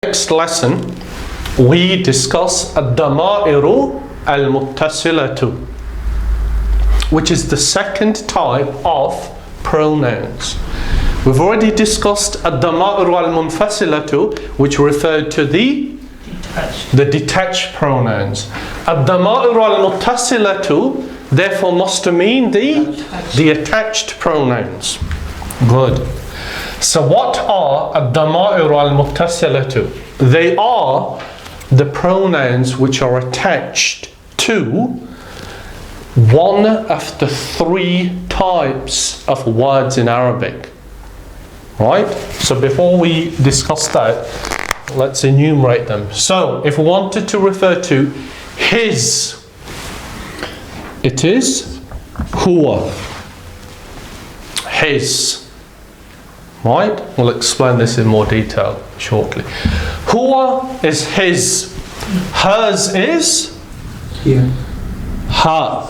Next lesson, we discuss الضمائر المتصلة, which is the second type of pronouns. We've already discussed الضمائر المنفصلة, which referred to the detached pronouns. الضمائر المتصلة therefore must mean the attached pronouns. Good. So what are الضمائر المتصلة? They are the pronouns which are attached to one of the three types of words in Arabic. Right? So before we discuss that, let's enumerate them. So if we wanted to refer to his, it is huwa. His. Right? We'll explain this in more detail shortly. Huwa is his. Hers is here. Her.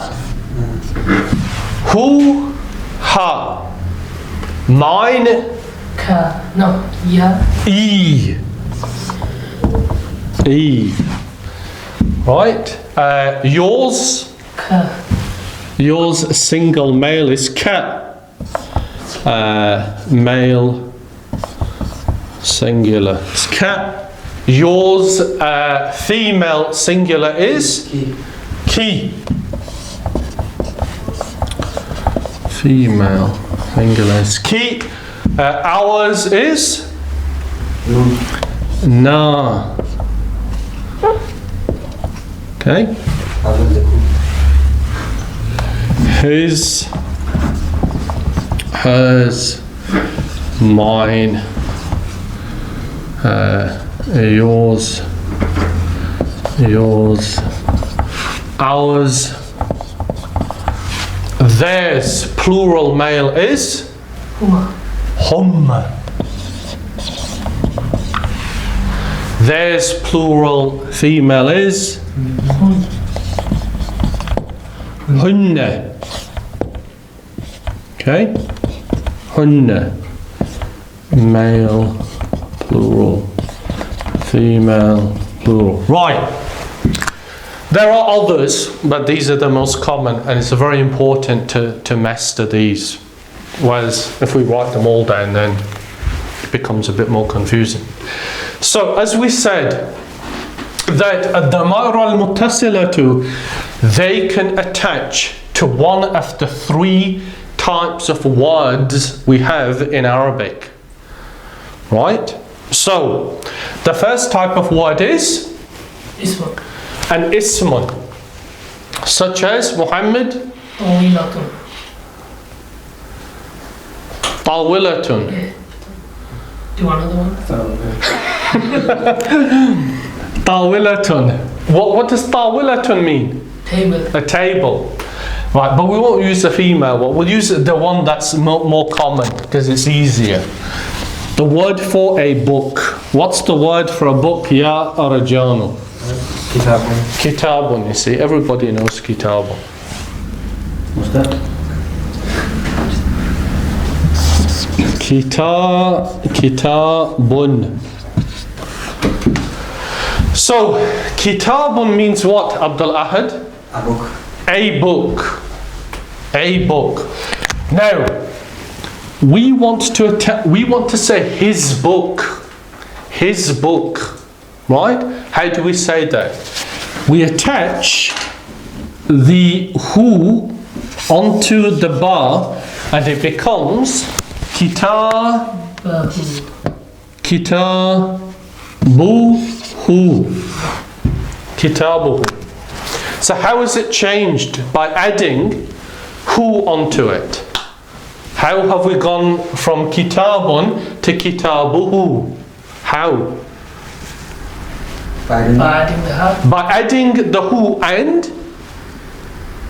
Who? Her. Mine. Ka. No. Ya. E. E. Right? Yours. Ka. Yours single male is ka. Male singular is ka. Yours female singular is ki. Female singular is ki. Ours is na. Okay. His, hers, mine, yours, yours, ours, theirs, plural male is Huma. hum. Theirs, plural female is hunna. Okay? Hunna. Male, plural. Female, plural. Right. There are others, but these are the most common, and it's very important to master these. Whereas if we write them all down, then it becomes a bit more confusing. So, as we said, that الضمائر المتصلة, they can attach to one of the three types of words we have in Arabic. Right? So, the first type of word is Ismun. an ismun, such as Muhammad, Tawilatun. tawilatun. Yeah. Do you want another one? Tawilatun. What does tawilatun mean? Table. A table. Right, but we won't use the female one. We'll use the one that's more common because it's easier. The word for a book. What's the word for a book? Ya Arajanu. Kitabun. Kitabun, you see. Everybody knows kitabun. What's that? Kitabun. So, kitabun means what, Abdul Ahad? A book. A book. A book. Now, we want to say his book. His book. Right? How do we say that? We attach the who onto the ba, and it becomes Bahu. kitabuhu. Kitabuhu. So how is it changed? By adding who onto it. How have we gone from kitabun to kitabuhu? How? By adding the ha. By adding the who, and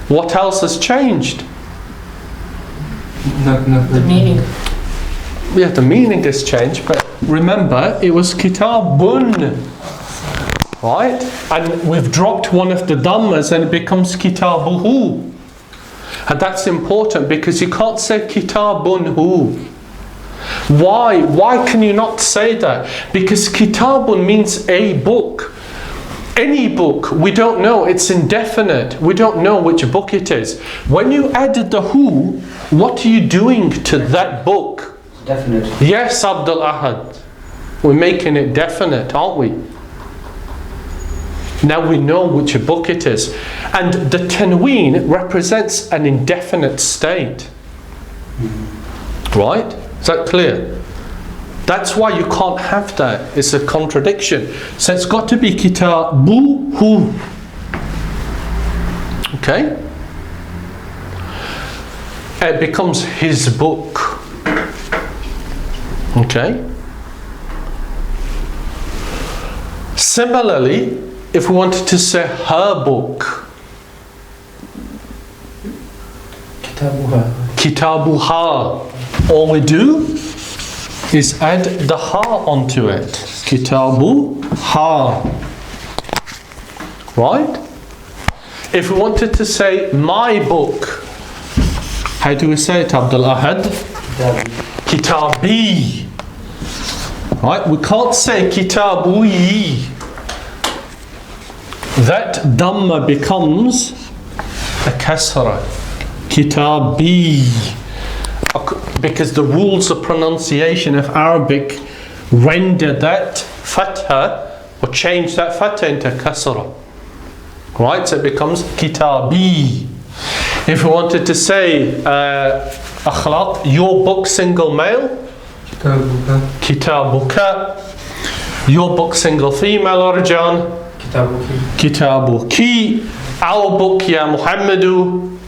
what else has changed? No. The meaning. Yeah, the meaning has changed, but remember it was kitabun. Right? And we've dropped one of the dhammas and it becomes kitabuhu. And that's important because you can't say kitabun hu. Why? Why can you not say that? Because kitabun means a book. Any book, we don't know, it's indefinite. We don't know which book it is. When you added the who, what are you doing to that book? Definite. Yes, Abdul Ahad. We're making it definite, aren't we? Now we know which book it is. And the tanween represents an indefinite state. Right? Is that clear? That's why you can't have that. It's a contradiction. So it's got to be kitabuhu. Okay? It becomes his book. Okay? Similarly, if we wanted to say her book, kitabuha, all we do is add the ha onto it. Kitabuha. Right? If we wanted to say my book, how do we say it, Abdul Ahad? Kitabi. Right? We can't say kitabui. That dhamma becomes a kasra. Kitabi. Because the rules of pronunciation of Arabic render that fatha or change that fatha into kasra. Right? So it becomes kitabi. If we wanted to say akhlaq, your book single male, kitabuka. Your book single female, Arjan, kitabuki. Our book, ya Muhammadu,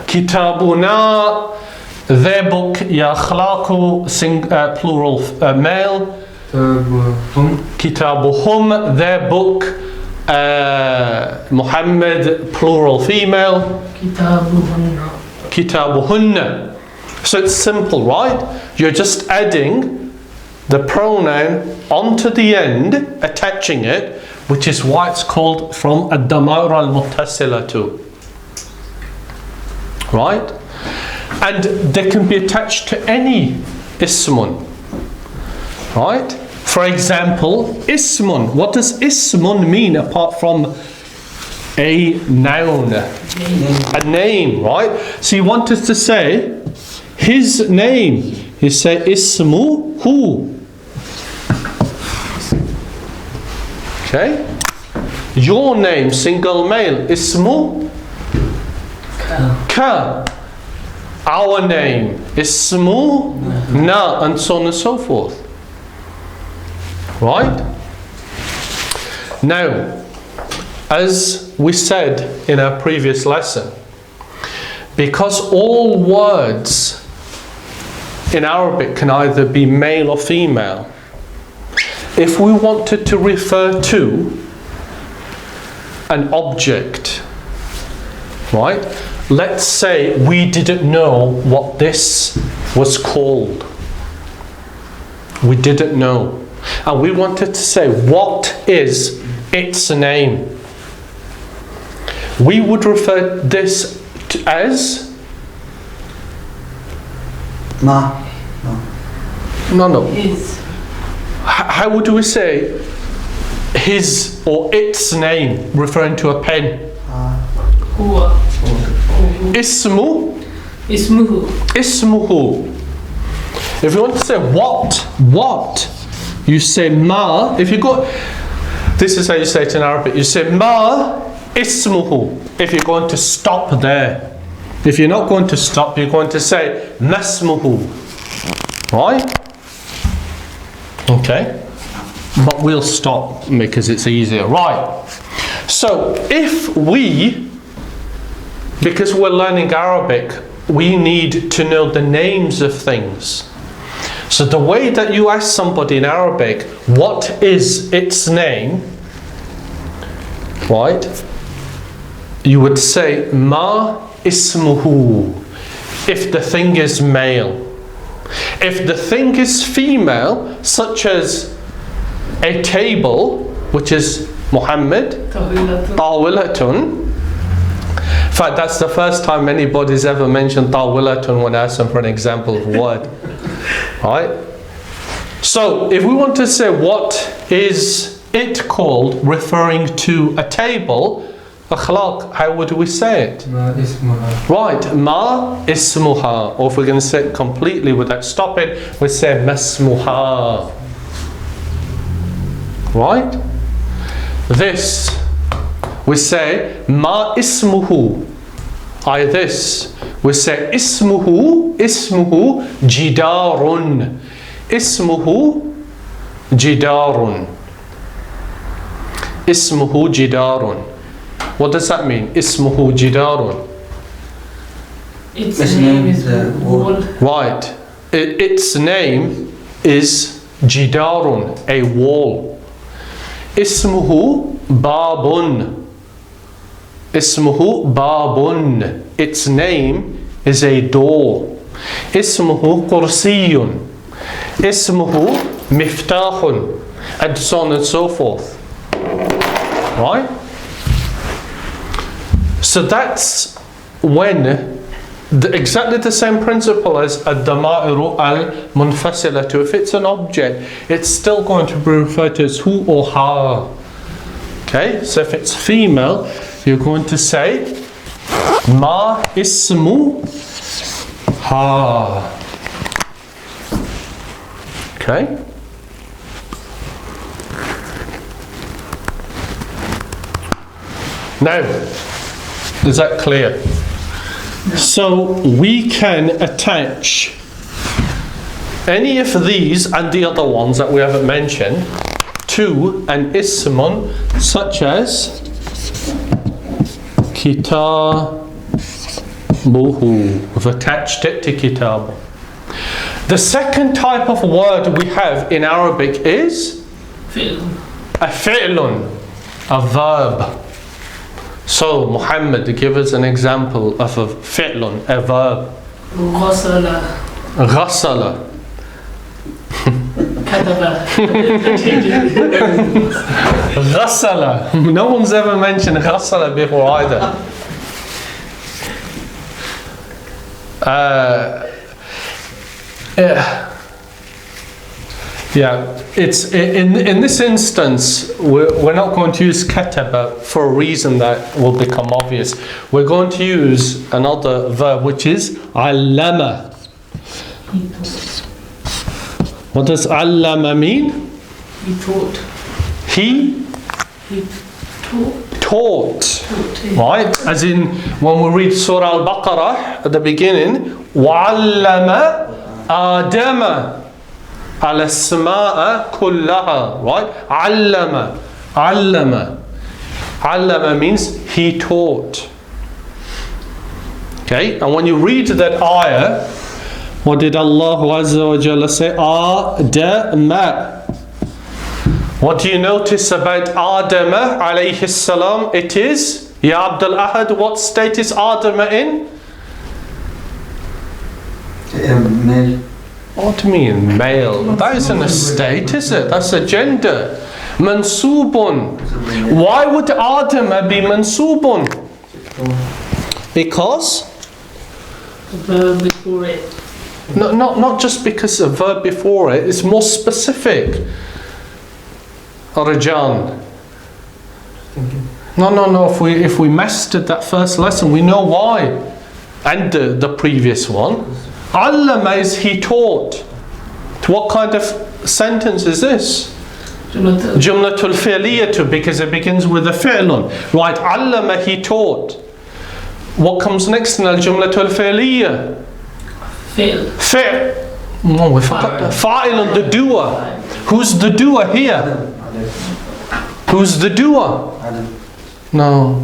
kitabuna. Their book, ya akhlaqu, plural male, kitabuhum. Their book, Muhammad, plural female, kitabuhunna. So it's simple, right? You're just adding the pronoun onto the end, attaching it, which is why it's called from ad-damair al-muttasila too. Right? And they can be attached to any ismun. Right? For example, ismun. What does ismun mean apart from a noun? A name, right? So you want us to say his name. You say ismuhu. Okay? Your name, single male, ismu ka. Our name, ismu na, and so on and so forth. Right? Now, as we said in our previous lesson, because all words in Arabic can either be male or female, if we wanted to refer to an object, right? Let's say we didn't know what this was called. We didn't know. And we wanted to say, what is its name? We would refer this to as Ma. no. His. How would we say his or its name, referring to a pen? Huwa. Ismu. Ismuhu. If you want to say what, you say ma. If you go, this is how you say it in Arabic. You say ma ismuhu. If you're going to stop there. If you're not going to stop, you're going to say masmuhu. Right? Okay. But we'll stop because it's easier. Right. So if we, because we're learning Arabic, we need to know the names of things. So the way that you ask somebody in Arabic, what is its name? Right? You would say, ma ismuhu, if the thing is male. If the thing is female, such as a table, which is Muhammad, tawilatun, In fact, that's the first time anybody's ever mentioned tawilatun when I asked them for an example of a word. Right? So, if we want to say what is it called referring to a table, akhlaq, how would we say it? ما اسمها. Right, ma ismuha. Or if we're going to say it completely without stopping, we say masmuha. Right? This, we say ma ismuhu. This, we say ismuhu jidarun. Ismuhu jidarun. Ismuhu jidarun. What does that mean? Ismuhu jidarun. Its name is wall. Right. Its name is jidarun, a wall. Ismuhu babun. Ismuhu babun. Its name is a door. Ismuhu kursiyun. Ismuhu miftahun. And so on and so forth. Right? So that's when exactly the same principle as ad-dama'iru al-munfasilatu. If it's an object, it's still going to be referred to as hu or ha. Okay, so if it's female, you're going to say ma ismu ha. Okay. Now, is that clear? So we can attach any of these and the other ones that we haven't mentioned to an ismun, such as kitabuhu. We've attached it to kitab. The second type of word we have in Arabic is a fi'lun, a verb. So, Muhammad, give us an example of a fi'lun, a verb. Ghasala. Ghasala. Kadaba. Ghasala. No one's ever mentioned ghasala before either. Yeah, it's in this instance we're not going to use kataba for a reason that will become obvious. We're going to use another verb which is allama. What does allama mean? He taught. He taught. Right? As in when we read Surah Al-Baqarah at the beginning, وَعَلَّمَ آدَمَ al-asma'a kullaha, right? Allama means he taught. Okay, and when you read that ayah, what did Allah Azza wa Jalla say? Adama. What do you notice about Adama alayhi salam? It is, Ya Abdul Ahad, what state is Adama in? Male. What do you mean male? That isn't a state, is it? That's a gender. Mansubun. Why would Adam be mansubun? Because? The verb before it. No, not just because a verb before it. It's more specific. Rajan. No. If we mastered that first lesson, we know why. And the previous one. Allama is he taught. What kind of sentence is this? Jumlatul fi'liyatu, because it begins with a fi'lun. Right, allama he taught. What comes next in al-jumlatul fi'liya? Fi'l. Fi'l. No, we forgot the fa'ilun, the doer. Who's the doer here? Who's the doer? No.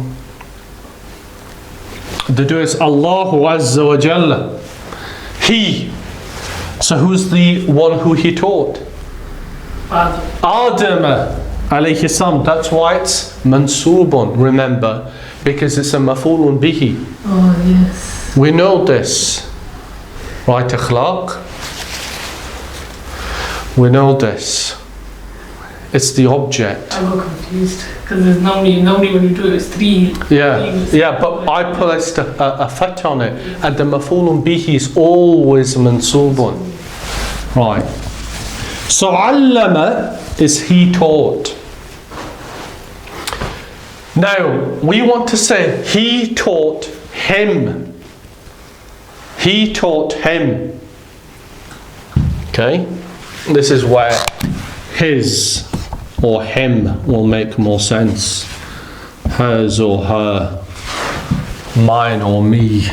The doer is Allahu Azza wa Jalla. He. So who's the one who he taught? Adam alayhi salam. That's why it's mansubun, remember, because it's a maf'ulun bihi. Oh yes. We know this. Right, akhlaq? We know this. It's the object. I got confused because there's normally when you do it, it's three. Yeah, but I placed a fat on it, and the maf'ulun bihi is always mansubun. Right. So allama is he taught. Now we want to say he taught him. He taught him. Okay? This is where his or him will make more sense. Hers or her. Mine or me.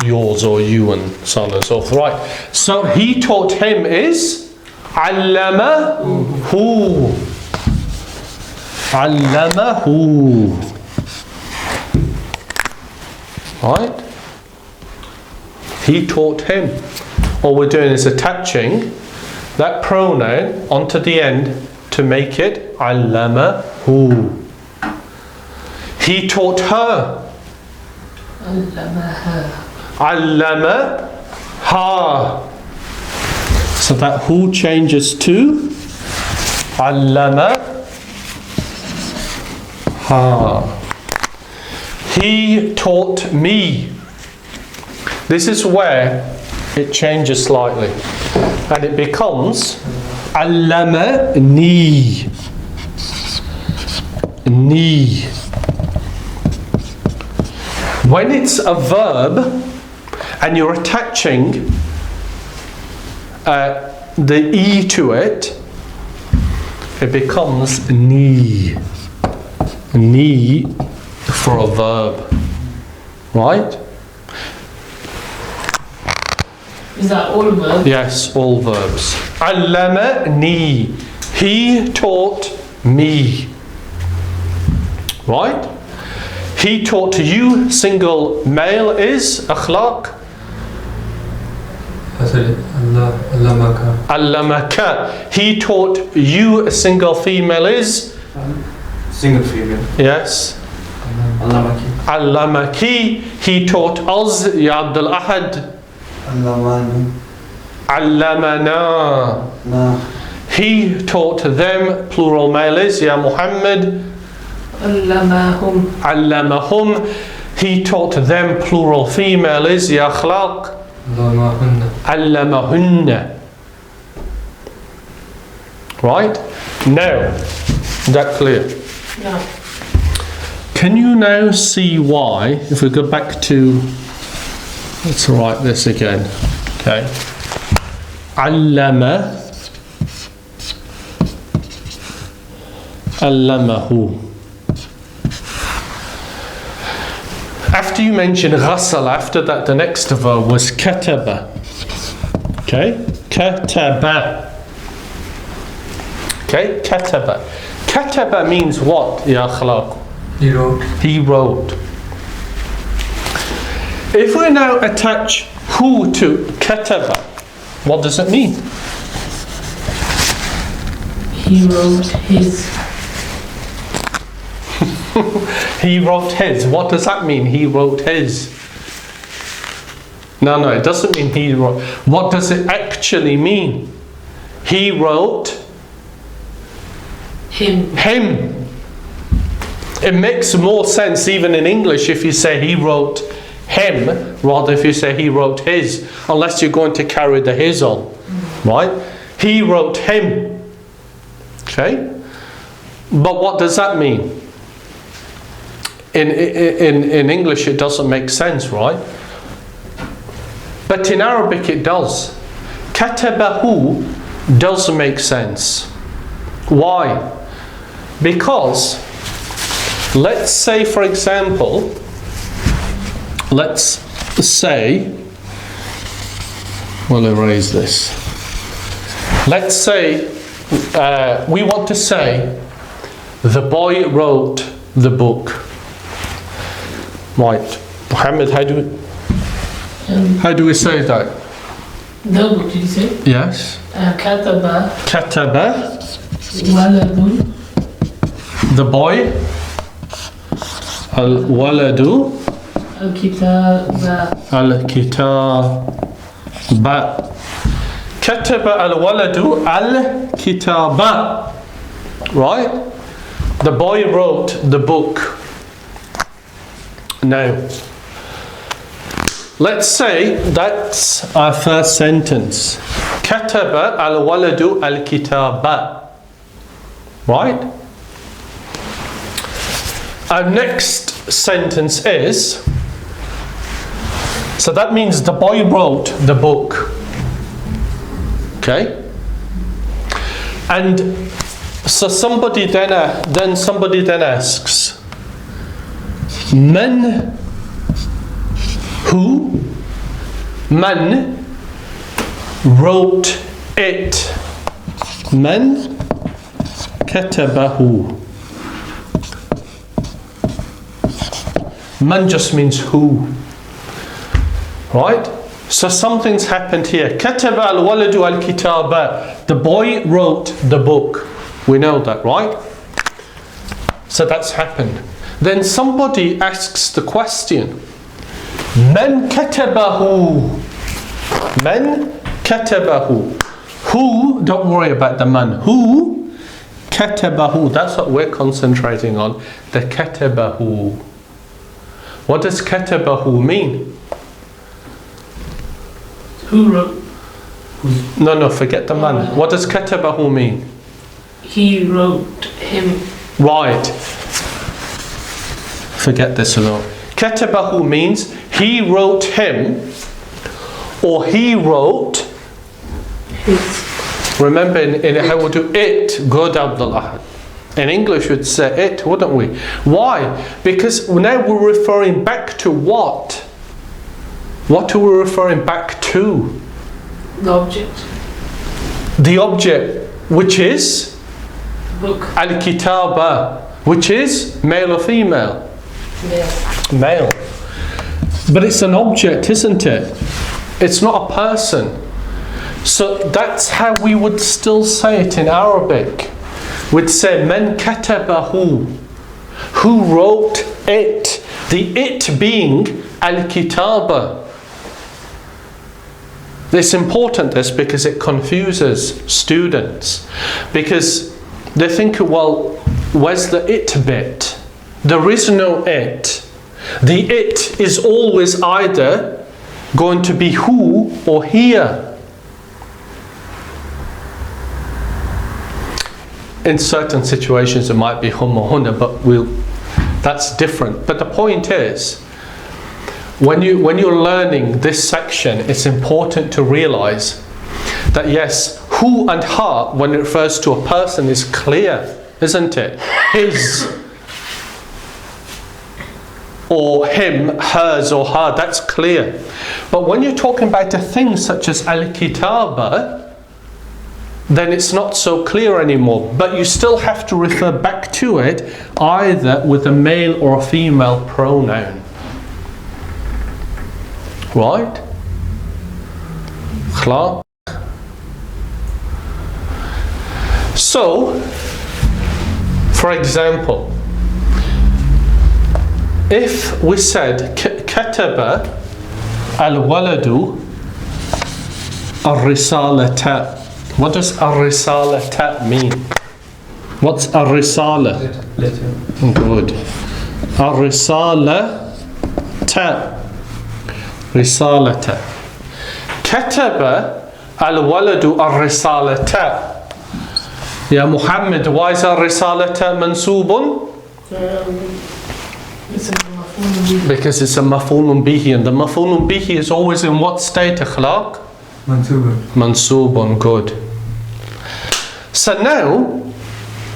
Yours or you, and so on and so forth. Right. So he taught him is allamahu. Allamahu. Right? He taught him. All we're doing is attaching that pronoun onto the end to make it allamahu. He taught her. Allamaha. So that who changes to allamaha. He taught me. This is where it changes slightly and it becomes allamani. Ni. When it's a verb and you're attaching the E to it, it becomes ni. Ni for a verb. Right? Is that all verbs? Yes, all verbs. Allamani. He taught me. Right? He taught you, single male is akhlaq. Allamaka. Allamaka. He taught you, single female is? Single female. Yes. Allamaki. Allamaki. He taught us, Ya Abdul Ahad. Allamani. Allamana. Na. He taught them, plural male is, Ya Muhammad. Allamahum. Allamahum. He taught them, plural female is, Ya Akhlaq. Allamahunna. Allamahunna. Right? Now, is that clear? Yeah. Can you now see why, if we go back to, let's write this again, okay. Allama, allamahu. After you mention ghasal, after that the next verb was kataba. Okay? Kataba. Okay? Kataba. Kataba means what, ya akhlaq? He wrote. He wrote. If we now attach who to kataba, what does it mean? He wrote his. He wrote his. What does that mean? He wrote his. No, it doesn't mean he wrote. What does it actually mean? He wrote Him. him. It makes more sense even in English if you say he wrote him rather if you say he wrote his, unless you're going to carry the his on, right? He wrote him. Okay? But what does that mean? In English it doesn't make sense, right? But in Arabic it does. Katabahu does make sense. Why? Because let's say, for example, let's say, we'll erase this. Let's say we want to say the boy wrote the book. Right, Muhammad, how do we say that? The book, did you say? Yes. Kataba. Kataba. Waladun. The boy. Al-waladu. Al-kitaba. Al-kitaba. كتب الولد الكتاب. Right? The boy wrote the book. Now, let's say that's our first sentence. كتب الولد الكتاب. Right? Our next sentence is, so that means the boy wrote the book. Okay? And so somebody then asks, Man, who? Man wrote it. Man katabahu. Man just means who. Right? So something's happened here. Kataba al-waladu al-kitaba. The boy wrote the book. We know that, right? So that's happened. Then somebody asks the question, Man katabahu? Man katabahu? Who, don't worry about the man. Who katabahu? That's what we're concentrating on. The katabahu. What does katabahu mean? Who wrote? No, forget the man. What does katabahu mean? He wrote him. Right. Forget this alone. Katabahu means he wrote him, or he wrote His. Remember in how we do it, good Abdullah. In English we'd say it, wouldn't we? Why? Because now we're referring back to what? What are we referring back to? The object. The object, which is Book. al-kitaba, which is male or female? Yeah. Male. But it's an object, isn't it? It's not a person. So that's how we would still say it in Arabic. We'd say man katabahu. Who wrote it? The it being al-kitaba. It's important this because it confuses students. Because they think, well, where's the it bit? There is no it. The it is always either going to be who or here. In certain situations it might be hum or hunna, but that's different. But the point is, when you're learning this section, it's important to realize that yes, who and her, when it refers to a person, is clear, isn't it? His or him, hers or her, that's clear. But when you're talking about a thing such as al-kitaba, then it's not so clear anymore. But you still have to refer back to it either with a male or a female pronoun. Right? Klar? So, for example, if we said kataba al-waladu al-risalata, what does al-risalata mean? What's al-risala? Letter. Good. Al-risalata. Risalata. Kataba al-waladu al-risalata. Ya Muhammad, why is al-risalata mansubun? It's a maf'ulun. Because it's a maf'ulun bihi, and the maf'ulun bihi is always in what state, akhlaq? Mansubun. Mansubun, good. So now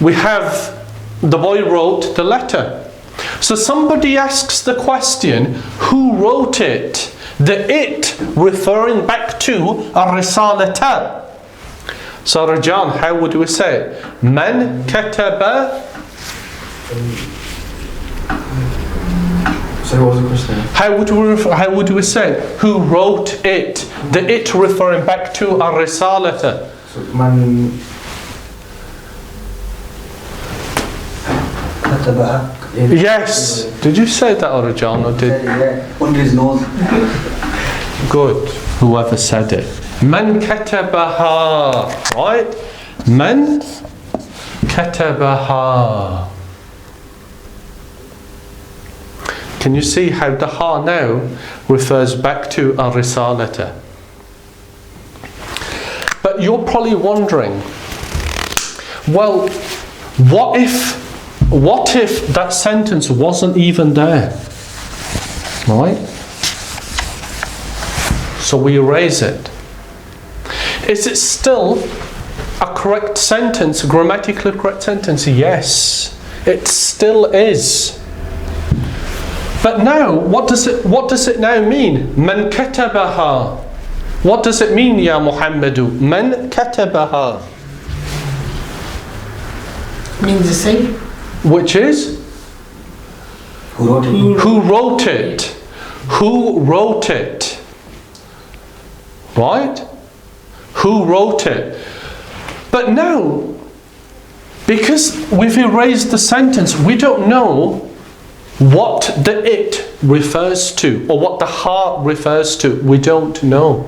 we have the boy wrote the letter. So somebody asks the question, who wrote it? The it referring back to ar-risalata. So Rajan, how would we say it? Man kataba. So what was the question? How would we say it? Who wrote it? The it referring back to ar-risalata. So man katabaha. Yes. Did you say that, Rajan, or did? Yeah, under his nose. Good. Whoever said it. Man katabaha. Right? Man katabaha. Can you see how the ha now refers back to a risalata? But you're probably wondering, well, what if that sentence wasn't even there? Right? So we erase it. Is it still a correct sentence, a grammatically correct sentence? Yes, it still is. But now, what does it now mean? Man katabaha. What does it mean, Ya Muhammadu? Man katabaha. Means the same. Which is? Who wrote it? Who wrote it? Who wrote it? Right? Who wrote it? But now, because we've erased the sentence, we don't know what the it refers to, or what the ha refers to. We don't know.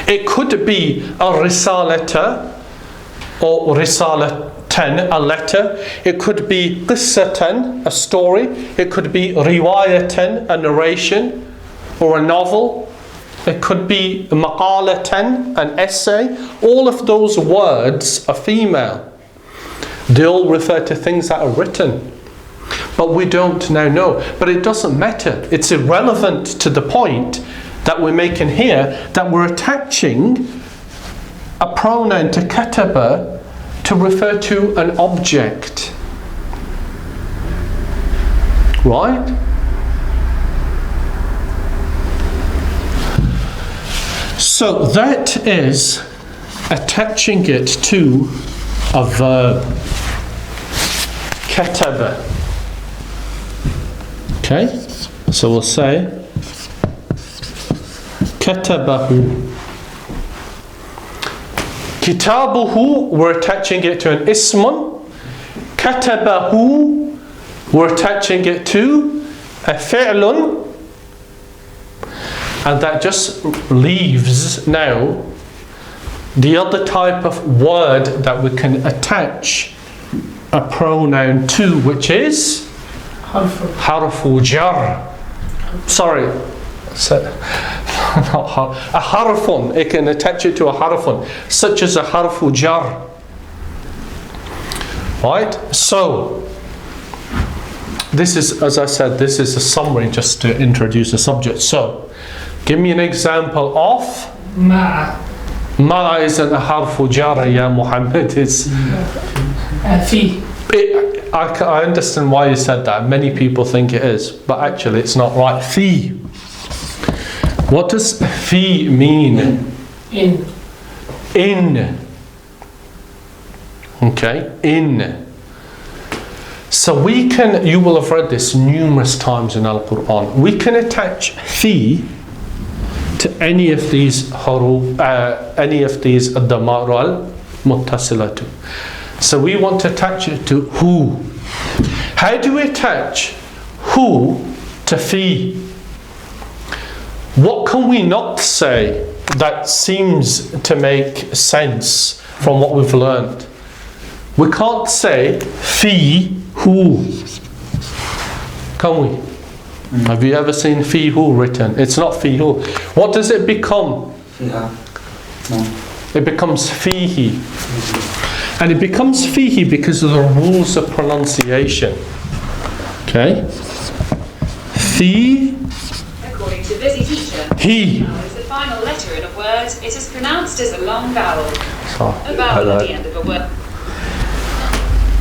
It could be a risalata, or risalatan, a letter. It could be qissatan, a story. It could be riwayatan, a narration, or a novel. It could be maqalatan, an essay. All of those words are female. They all refer to things that are written. But we don't now know. But it doesn't matter. It's irrelevant to the point that we're making here, that we're attaching a pronoun to kataba to refer to an object. Right? So that is attaching it to a verb. Kataba. Okay, so we'll say katabahu. Kitabuhu, we're attaching it to an ismun. Katabahu, we're attaching it to a fi'lun. And that just leaves now the other type of word that we can attach a pronoun to, which is harfu jar. Sorry, not a harfun. It can attach it to a harfun, such as a harfu jar. Right? So, this is, as I said, this is a summary just to introduce the subject. So, give me an example of Ma'a. Ma isn't a harfu jar, ya Muhammad. It's Fi. I understand why you said that. Many people think it is, but actually it's not right. Fi. What does fi mean? In. In. Okay, in. So we can, you will have read this numerous times in Al-Quran. We can attach fi to any of these ad-damar al-muttasilatu. So we want to attach it to who. How do we attach who to fi? What can we not say that seems to make sense from what we've learned? We can't say fi who. Can we? Have you ever seen fi who written? It's not fi who. What does it become? Fiha. No. It becomes fihi. And it becomes fihi because of the rules of pronunciation. Okay? Fi. According to Busy Teacher, He. vowel is the final letter in a word. It is pronounced as a long vowel. So, A vowel at the end of a word.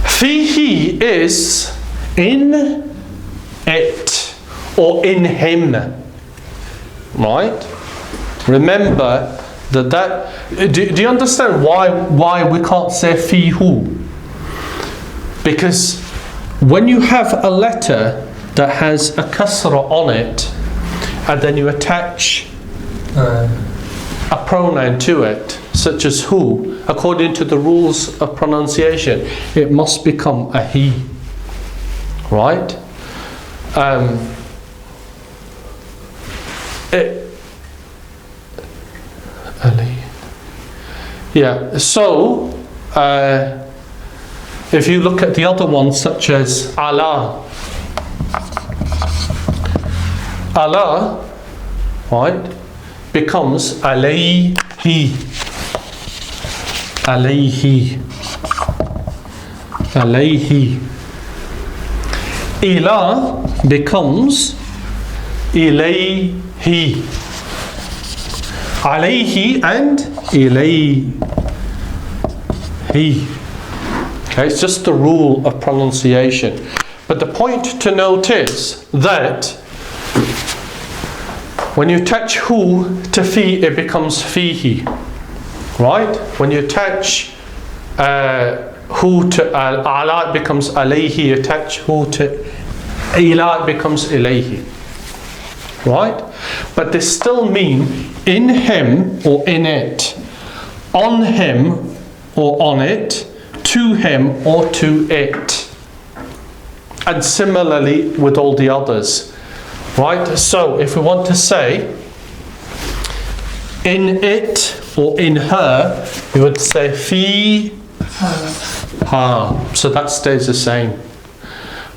fihi is in it or in him. Right? Remember that do you understand why we can't say fi who? Because when you have a letter that has a kasra on it and then you attach a pronoun to it, such as who, according to the rules of pronunciation, it must become a he. Right? Ali. Yeah, so if you look at the other ones such as Allah, right, becomes alayhi, alayhi, alayhi. Ila becomes ilayhi, alayhi and ilayhi. Okay, it's just the rule of pronunciation. But the point to note is that when you attach hu to fi, it becomes fihi. Right? When you attach hu to ala, it becomes alayhi. Attach hu to ila, it becomes ilayhi. Right? But they still mean in him or in it, on him or on it, to him or to it. And similarly with all the others. Right? So if we want to say in it or in her, we would say fi ha. So that stays the same.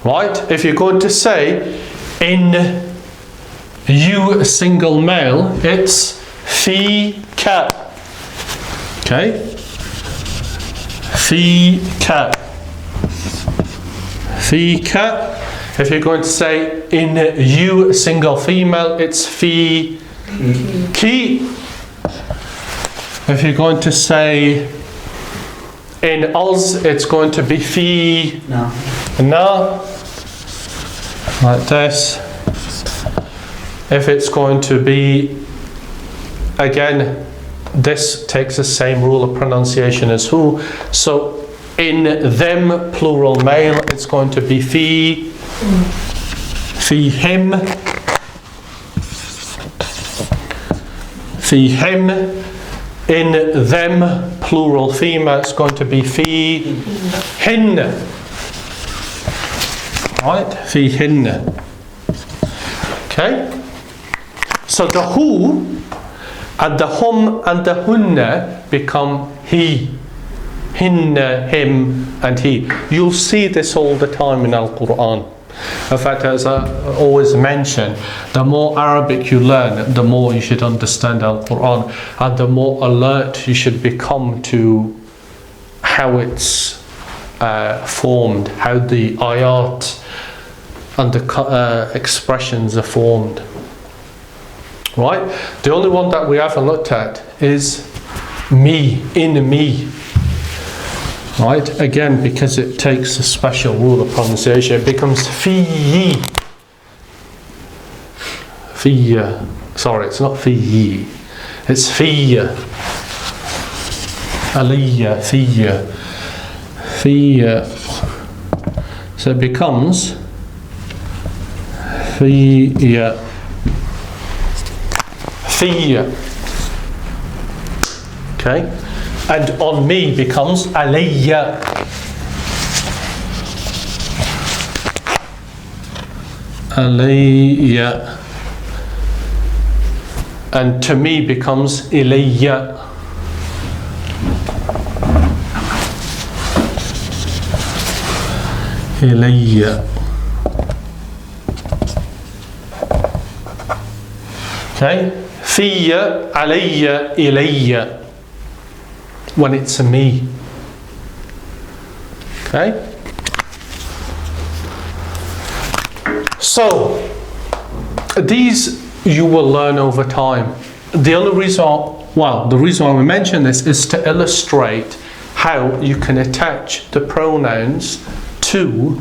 Right? If you're going to say in you single male, it's fi ka. Okay? Fi ka. Fi ka. If you're going to say in you single female, it's fi ki. If you're going to say in us, it's going to be fi na. Like this. If it's going to be, again, this takes the same rule of pronunciation as who. So in them, plural male, it's going to be fi, fi him, fi him. In them, plural female, it's going to be fi hin. Right? Fi hin. Okay? So the who and the hum and the hunna become he, hinna, him and he. You'll see this all the time in Al-Quran. In fact, as I always mention, the more Arabic you learn, the more you should understand Al-Quran, and the more alert you should become to how it's formed, how the ayat and the expressions are formed. Right? The only one that we haven't looked at is me, in me. Right? Again, because it takes a special rule of pronunciation, it becomes fi. Fi. Sorry, it's not fi. It's fi. Aliyya, fi. Fi. So it becomes fi. Fi. Okay? And on me becomes alayya. Alayya. And to me becomes ilayya. Illya. Okay? Fiyya, alayya, ilayya. When it's a me. Okay? So, these you will learn over time. The only reason, the reason why we mention this is to illustrate how you can attach the pronouns to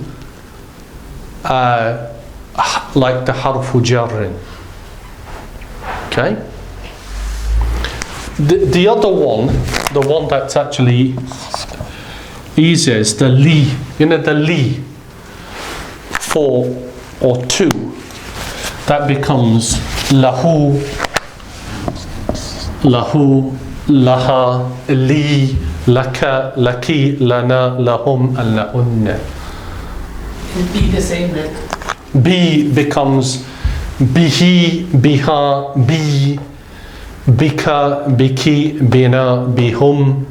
like the harfu jarrin. Okay? The other one, the one that's actually easier is the li. You know the li, for or to. That becomes lahu, lahu, laha, li, laka, laki, lana, lahum, and lahunna. It'll be the same then. Bi becomes bihi, biha, bi, bika, biki, bina, bihum,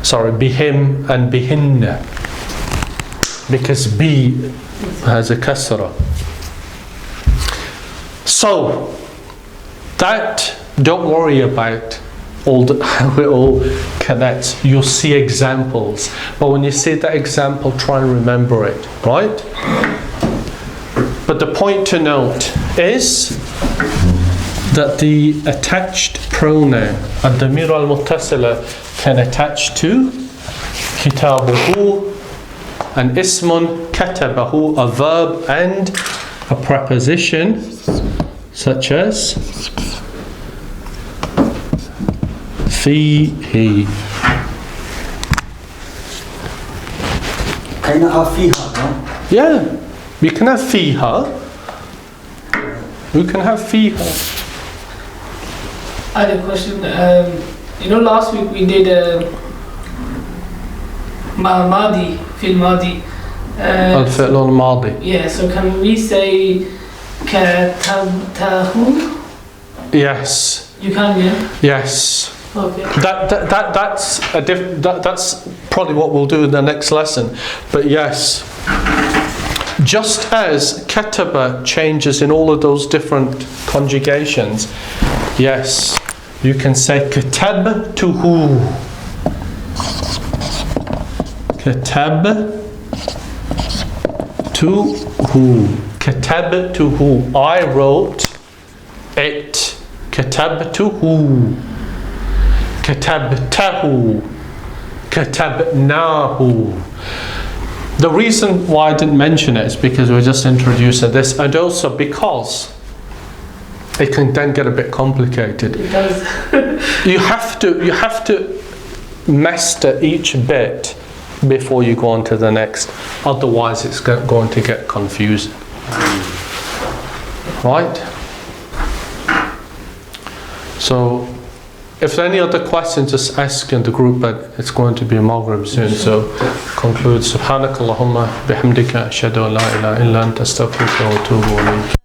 bihim and bihinna. Because B has a kasra. So, that, don't worry about how it all connects. You'll see examples. But when you see that example, try and remember it, right? But the point to note is that the attached pronoun, ad-damir al-muttasila, can attach to kitabuhu, an ismun, katabahu, a verb and a preposition, such as fihi. Can I have fiha, no? Yeah, we can have fiha. We can have fiha. I had a question. Last week we did Madi, fil Madi. Al-fi'l al-madi. Yeah, so can we say katabtahu? Yes. You can, yeah? Yes. Okay. That's probably what we'll do in the next lesson. But yes, just as kataba changes in all of those different conjugations, yes, you can say katabtuhu. Katabtuhu. Katabtuhu. I wrote it. Katabtuhu. Katabtahu. Katabnahu. The reason why I didn't mention it is because we're just introducing this, and also because it can then get a bit complicated. It does. You have to master each bit before you go on to the next. Otherwise, it's going to get confusing. Right? So, if there are any other questions, just ask in the group, but it's going to be Maghrib soon. So, conclude. Subhanakallahumma bihamdika ashhadu an la ilaha illa anta astaghfiruka wa atubu ilayk.